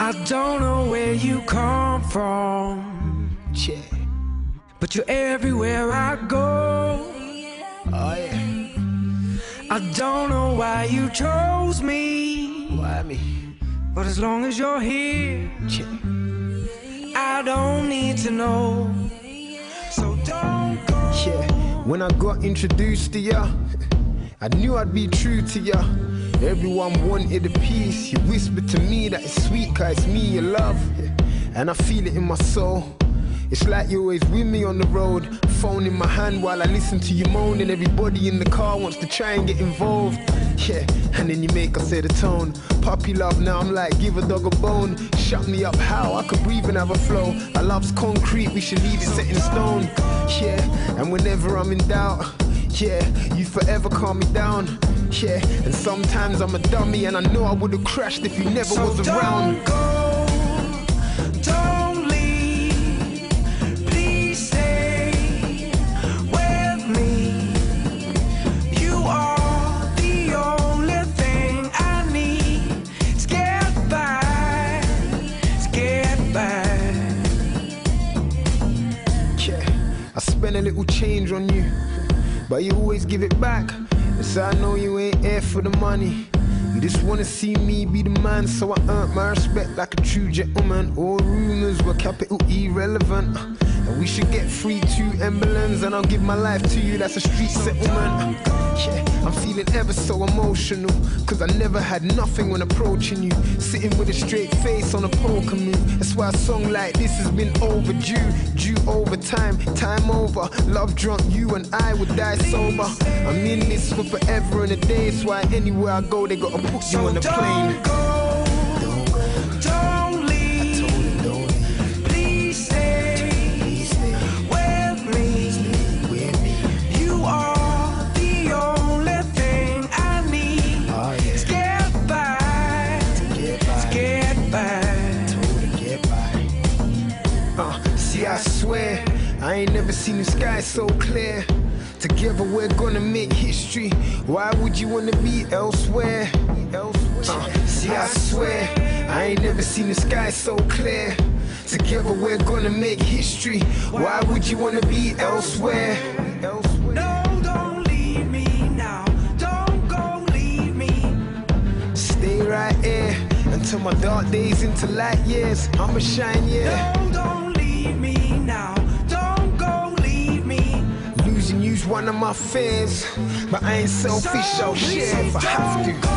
I don't know where you come from, yeah, but you're everywhere I go. Oh yeah. I don't know why you chose me. Why me? But as long as you're here, yeah, I don't need to know. So don't go. Yeah, when I got introduced to ya, I knew I'd be true to ya. Everyone wanted a piece. You whispered to me that it's sweet, cause it's me you love, and I feel it in my soul. It's like you're always with me on the road, phone in my hand while I listen to you moan, and everybody in the car wants to try and get involved. Yeah, and then you make us set the tone. Puppy love, now I'm like, give a dog a bone. Shut me up, how? I could breathe and have a flow. Our love's concrete, we should leave it set in stone. Yeah, and whenever I'm in doubt, yeah, you forever calm me down. Yeah, and sometimes I'm a dummy, and I know I would've crashed if you never was around. Don't go, don't leave, please stay with me. You are the only thing I need to get by, to get by. Yeah, I spend a little change on you, but you always give it back. So I know you ain't here for the money. You just wanna see me be the man, so I earned my respect like a true gentleman. All rumors were capital irrelevant, and we should get free 2 emblems, and I'll give my life to you, that's a street settlement. Yeah, I'm feeling ever so emotional, cause I never had nothing when approaching you. Sitting with a straight face on a poker move. That's why a song like this has been overdue. Due over time, time over. Love drunk, you and I would die sober. I'm in this for forever and a day. That's why anywhere I go, they gotta put you on the plane. Don't go, don't leave, please stay with me. You are the only thing I need to get by, to get by. See, I swear, I ain't never seen the sky so clear. Together we're gonna make history. Why would you wanna be elsewhere? See, I swear, I ain't never seen the sky so clear. Together we're gonna make history. Why would you wanna be elsewhere? No, don't leave me now. Don't go leave me. Stay right here until my dark days into light years. I'ma shine, yeah. No, don't leave me now. Don't go leave me. Losing you's one of my fears, but I ain't selfish, I'll share if I have to. Don't go.